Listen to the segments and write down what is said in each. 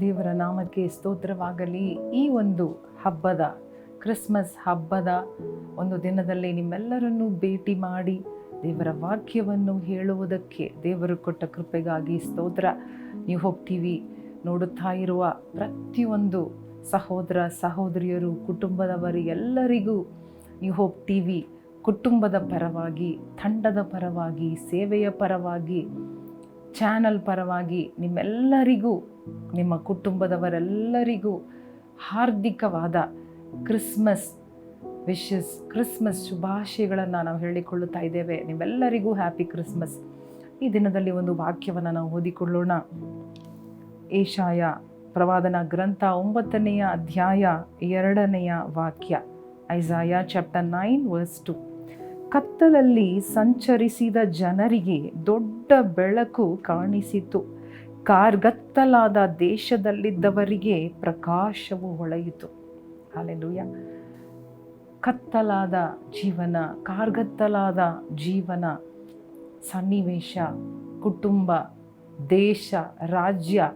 ದೇವರ ನಾಮಕ್ಕೆ ಸ್ತೋತ್ರವಾಗಲಿ. ಈ ಒಂದು ಹಬ್ಬದ ಕ್ರಿಸ್ಮಸ್ ಹಬ್ಬದ ಒಂದು ದಿನದಲ್ಲಿ ನಿಮ್ಮೆಲ್ಲರನ್ನೂ ಭೇಟಿ ಮಾಡಿ ದೇವರ ವಾಕ್ಯವನ್ನು ಹೇಳುವುದಕ್ಕೆ ದೇವರು ಕೊಟ್ಟ ಕೃಪೆಗಾಗಿ ಸ್ತೋತ್ರ. ನ್ಯೂ ಹೋಪ್ ಟಿವಿ ನೋಡುತ್ತಾ ಇರುವ ಪ್ರತಿಯೊಂದು ಸಹೋದರ ಸಹೋದರಿಯರು, ಕುಟುಂಬದವರಿಗೆಲ್ಲರಿಗೂ ನ್ಯೂ ಹೋಪ್ ಟಿವಿ ಕುಟುಂಬದ ಪರವಾಗಿ, ತಂಡದ ಪರವಾಗಿ, ಸೇವೆಯ ಪರವಾಗಿ, ಚಾನಲ್ ಪರವಾಗಿ ನಿಮ್ಮೆಲ್ಲರಿಗೂ, ನಿಮ್ಮ ಕುಟುಂಬದವರೆಲ್ಲರಿಗೂ ಹಾರ್ದಿಕವಾದ ಕ್ರಿಸ್ಮಸ್ ವಿಶಸ್, ಕ್ರಿಸ್ಮಸ್ ಶುಭಾಶಯಗಳನ್ನು ನಾವು ಹೇಳಿಕೊಳ್ಳುತ್ತಾ ಇದ್ದೇವೆ. ನಿಮ್ಮೆಲ್ಲರಿಗೂ ಹ್ಯಾಪಿ ಕ್ರಿಸ್ಮಸ್. ಈ ದಿನದಲ್ಲಿ ಒಂದು ವಾಕ್ಯವನ್ನು ನಾವು ಓದಿಕೊಳ್ಳೋಣ. ಏಷಾಯ ಪ್ರವಾದನ ಗ್ರಂಥ 9ನೇ ಅಧ್ಯಾಯ 2ನೇ ವಾಕ್ಯ. ಐಸಾಯ ಚಾಪ್ಟರ್ 9 ವರ್ಸ್ 2. ಕತ್ತಲಲ್ಲಿ ಸಂಚರಿಸಿದ ಜನರಿಗೆ ದೊಡ್ಡ ಬೆಳಕು ಕಾಣಿಸಿತು, ಕಾರ್ಗತ್ತಲಾದ ದೇಶದಲ್ಲಿದ್ದವರಿಗೆ ಪ್ರಕಾಶವು ಹೊಳೆಯಿತು. ಹಲ್ಲೆಲೂಯಾ. ಕತ್ತಲಾದ ಜೀವನ, ಕಾರ್ಗತ್ತಲಾದ ಜೀವನ, ಸನ್ನಿವೇಶ, ಕುಟುಂಬ, ದೇಶ, ರಾಜ್ಯ,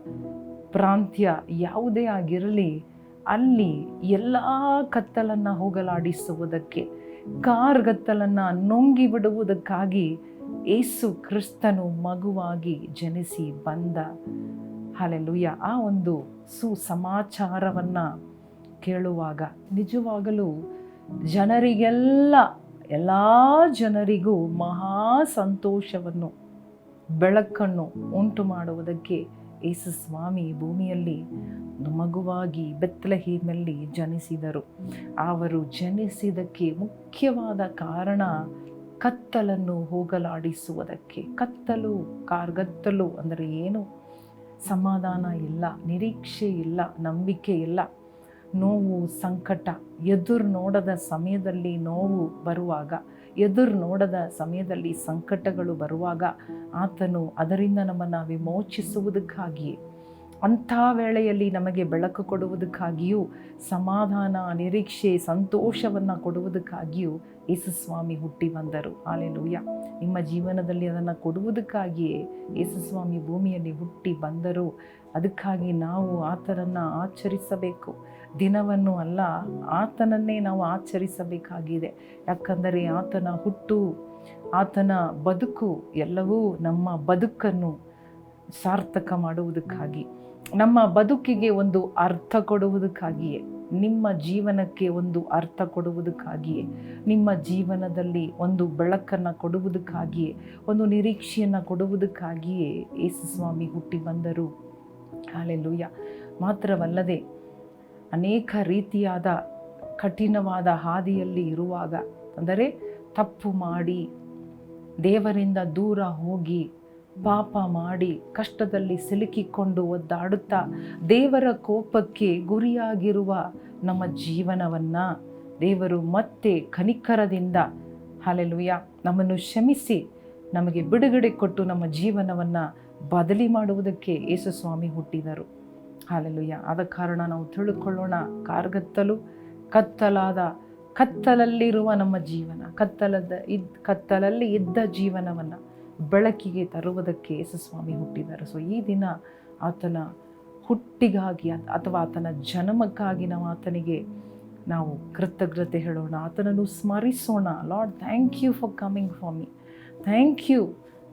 ಪ್ರಾಂತ್ಯ ಯಾವುದೇ ಆಗಿರಲಿ, ಅಲ್ಲಿ ಎಲ್ಲ ಕತ್ತಲನ್ನು ಹೋಗಲಾಡಿಸುವುದಕ್ಕೆ, ಕಾರ್ಗತ್ತಲನ್ನು ನುಂಗಿ ಬಿಡುವುದಕ್ಕಾಗಿ ಯೇಸು ಕ್ರಿಸ್ತನು ಮಗುವಾಗಿ ಜನಿಸಿ ಬಂದ. ಹಲ್ಲೆಲೂಯಾ. ಆ ಒಂದು ಸುಸಮಾಚಾರವನ್ನು ಕೇಳುವಾಗ ನಿಜವಾಗಲೂ ಜನರಿಗೆಲ್ಲ, ಎಲ್ಲ ಜನರಿಗೂ ಮಹಾ ಸಂತೋಷವನ್ನು, ಬೆಳಕನ್ನು ಉಂಟು ಮಾಡುವುದಕ್ಕೆ ಯೇಸು ಸ್ವಾಮಿ ಭೂಮಿಯಲ್ಲಿ ಮಗುವಾಗಿ ಬೆತ್ಲೆಹೇಮಲ್ಲಿ ಜನಿಸಿದರು. ಅವರು ಜನಿಸಿದಕ್ಕೆ ಮುಖ್ಯವಾದ ಕಾರಣ ಕತ್ತಲನ್ನು ಹೋಗಲಾಡಿಸುವುದಕ್ಕೆ. ಕತ್ತಲು, ಕಾರ್ಗತ್ತಲು ಅಂದರೆ ಏನು? ಸಮಾಧಾನ ಇಲ್ಲ, ನಿರೀಕ್ಷೆ ಇಲ್ಲ, ನಂಬಿಕೆ ಇಲ್ಲ, ನೋವು, ಸಂಕಟ, ಎದುರು ನೋಡದ ಸಮಯದಲ್ಲಿ ನೋವು ಬರುವಾಗ, ಎದುರು ನೋಡದ ಸಮಯದಲ್ಲಿ ಸಂಕಟಗಳು ಬರುವಾಗ ಆತನು ಅದರಿಂದ ನಮ್ಮನ್ನು ವಿಮೋಚಿಸುವುದಕ್ಕಾಗಿಯೇ, ಅಂಥ ವೇಳೆಯಲ್ಲಿ ನಮಗೆ ಬೆಳಕು ಕೊಡುವುದಕ್ಕಾಗಿಯೂ, ಸಮಾಧಾನ, ನಿರೀಕ್ಷೆ, ಸಂತೋಷವನ್ನು ಕೊಡುವುದಕ್ಕಾಗಿಯೂ ಯೇಸು ಸ್ವಾಮಿ ಹುಟ್ಟಿ ಬಂದರು. ಹಲ್ಲೆಲೂಯಾ. ನಿಮ್ಮ ಜೀವನದಲ್ಲಿ ಅದನ್ನು ಕೊಡುವುದಕ್ಕಾಗಿಯೇ ಯೇಸು ಸ್ವಾಮಿ ಭೂಮಿಯಲ್ಲಿ ಹುಟ್ಟಿ ಬಂದರು. ಅದಕ್ಕಾಗಿ ನಾವು ಆತನನ್ನು ಆಚರಿಸಬೇಕು. ದಿನವನ್ನು ಅಲ್ಲ, ಆತನನ್ನೇ ನಾವು ಆಚರಿಸಬೇಕಾಗಿದೆ. ಯಾಕಂದರೆ ಆತನ ಹುಟ್ಟು, ಆತನ ಬದುಕು ಎಲ್ಲವೂ ನಮ್ಮ ಬದುಕನ್ನು ಸಾರ್ಥಕ ಮಾಡುವುದಕ್ಕಾಗಿ, ನಮ್ಮ ಬದುಕಿಗೆ ಒಂದು ಅರ್ಥ ಕೊಡುವುದಕ್ಕಾಗಿಯೇ, ನಿಮ್ಮ ಜೀವನಕ್ಕೆ ಒಂದು ಅರ್ಥ ಕೊಡುವುದಕ್ಕಾಗಿಯೇ, ನಿಮ್ಮ ಜೀವನದಲ್ಲಿ ಒಂದು ಬೆಳಕನ್ನು ಕೊಡುವುದಕ್ಕಾಗಿಯೇ, ಒಂದು ನಿರೀಕ್ಷೆಯನ್ನು ಕೊಡುವುದಕ್ಕಾಗಿಯೇ ಯೇಸು ಸ್ವಾಮಿ ಹುಟ್ಟಿ ಬಂದರು. ಹಲ್ಲೆಲೂಯಾ. ಮಾತ್ರವಲ್ಲದೆ ಅನೇಕ ರೀತಿಯಾದ ಕಠಿಣವಾದ ಹಾದಿಯಲ್ಲಿ ಇರುವಾಗ, ಅಂದರೆ ತಪ್ಪು ಮಾಡಿ, ದೇವರಿಂದ ದೂರ ಹೋಗಿ, ಪಾಪ ಮಾಡಿ, ಕಷ್ಟದಲ್ಲಿ ಸಿಲುಕಿಕೊಂಡು ಒದ್ದಾಡುತ್ತಾ ದೇವರ ಕೋಪಕ್ಕೆ ಗುರಿಯಾಗಿರುವ ನಮ್ಮ ಜೀವನವನ್ನು ದೇವರು ಮತ್ತೆ ಕನಿಕರದಿಂದ, ಹಲ್ಲೆಲೂಯಾ, ನಮ್ಮನ್ನು ಕ್ಷಮಿಸಿ ನಮಗೆ ಬಿಡುಗಡೆ ಕೊಟ್ಟು ನಮ್ಮ ಜೀವನವನ್ನು ಬದಲಿ ಮಾಡುವುದಕ್ಕೆ ಯೇಸು ಸ್ವಾಮಿ ಹುಟ್ಟಿದರು. ಹಲ್ಲೆಲೂಯಾ. ಆದ ಕಾರಣ ನಾವು ತಿಳ್ಕೊಳ್ಳೋಣ, ಕಾರ್ಗತ್ತಲು, ಕತ್ತಲಲ್ಲಿರುವ ನಮ್ಮ ಜೀವನ, ಕತ್ತಲಲ್ಲಿ ಇದ್ದ ಜೀವನವನ್ನು ಬೆಳಕಿಗೆ ತರುವುದಕ್ಕೆ ಯೇಸು ಸ್ವಾಮಿ ಹುಟ್ಟಿದರು. ಸೊ ಈ ದಿನ ಆತನ ಹುಟ್ಟಿಗಾಗಿ ಅಥವಾ ಆತನ ಜನ್ಮಕ್ಕಾಗಿ ನಾವು ಆತನಿಗೆ ನಾವು ಕೃತಜ್ಞತೆ ಹೇಳೋಣ, ಆತನನ್ನು ಸ್ಮರಿಸೋಣ. Lord, thank you for coming for me, thank you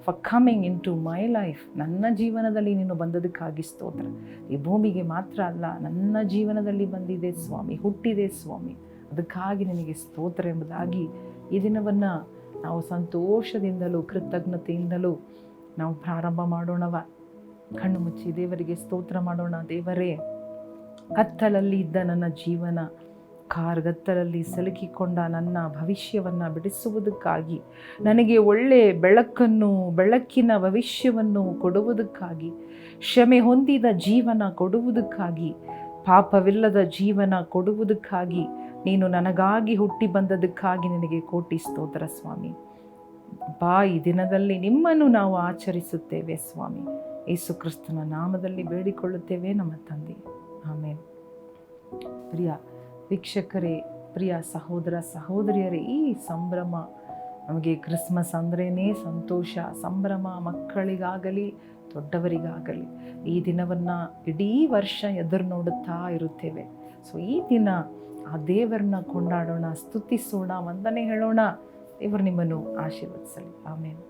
for coming into my life. ನನ್ನ ಜೀವನದಲ್ಲಿ ನೀನು ಬಂದದಕ್ಕಾಗಿ ಸ್ತೋತ್ರ. ಈ ಭೂಮಿಗೆ ಮಾತ್ರ ಅಲ್ಲ, ನನ್ನ ಜೀವನದಲ್ಲಿ ಬಂದಿದೆ ಸ್ವಾಮಿ, ಹುಟ್ಟಿದೆ ಸ್ವಾಮಿ, ಅದಕ್ಕಾಗಿ ನಿನಗೆ ಸ್ತೋತ್ರ ಎಂಬುದಾಗಿ ಈ ದಿನವನ್ನು ನಾವು ಸಂತೋಷದಿಂದಲೂ ಕೃತಜ್ಞತೆಯಿಂದಲೂ ನಾವು ಪ್ರಾರಂಭ ಮಾಡೋಣವ. ಕಣ್ಣು ಮುಚ್ಚಿ ದೇವರಿಗೆ ಸ್ತೋತ್ರ ಮಾಡೋಣ. ದೇವರೇ, ಕತ್ತಲಲ್ಲಿ ಇದ್ದ ನನ್ನ ಜೀವನ, ಕಾರ್ಗತ್ತಲಲ್ಲಿ ಸಿಲುಕಿಕೊಂಡ ನನ್ನ ಭವಿಷ್ಯವನ್ನು ಬಿಡಿಸುವುದಕ್ಕಾಗಿ, ನನಗೆ ಒಳ್ಳೆಯ ಬೆಳಕನ್ನು, ಬೆಳಕಿನ ಭವಿಷ್ಯವನ್ನು ಕೊಡುವುದಕ್ಕಾಗಿ, ಕ್ಷಮೆ ಹೊಂದಿದ ಜೀವನ ಕೊಡುವುದಕ್ಕಾಗಿ, ಪಾಪವಿಲ್ಲದ ಜೀವನ ಕೊಡುವುದಕ್ಕಾಗಿ ನೀನು ನನಗಾಗಿ ಹುಟ್ಟಿ ಬಂದದಕ್ಕಾಗಿ ನಿನಗೆ ಕೋಟಿ ಸ್ತೋತ್ರ ಸ್ವಾಮಿ. ಈ ದಿನದಲ್ಲಿ ನಿಮ್ಮನ್ನು ನಾವು ಆಚರಿಸುತ್ತೇವೆ ಸ್ವಾಮಿ. ಯೇಸು ಕ್ರಿಸ್ತನ ನಾಮದಲ್ಲಿ ಬೇಡಿಕೊಳ್ಳುತ್ತೇವೆ ನಮ್ಮ ತಂದೆ, ಆಮೇನ್. ಪ್ರಿಯ ವೀಕ್ಷಕರೇ, ಪ್ರಿಯ ಸಹೋದರ ಸಹೋದರಿಯರೇ, ಈ ಸಂಭ್ರಮ, ನಮಗೆ ಕ್ರಿಸ್ಮಸ್ ಅಂದ್ರೇ ಸಂತೋಷ, ಸಂಭ್ರಮ. ಮಕ್ಕಳಿಗಾಗಲಿ ದೊಡ್ಡವರಿಗಾಗಲಿ ಈ ದಿನವನ್ನು ಇಡೀ ವರ್ಷ ಎದುರು ನೋಡುತ್ತಾ ಇರುತ್ತೇವೆ. ಸೊ ಈ ದಿನ ಆ ದೇವರನ್ನ ಕೊಂಡಾಡೋಣ, ಸ್ತುತಿಸೋಣ, ವಂದನೆ ಹೇಳೋಣ. ದೇವರು ನಿಮ್ಮನ್ನು ಆಶೀರ್ವದಿಸಲಿ. ಆಮೇಲೆ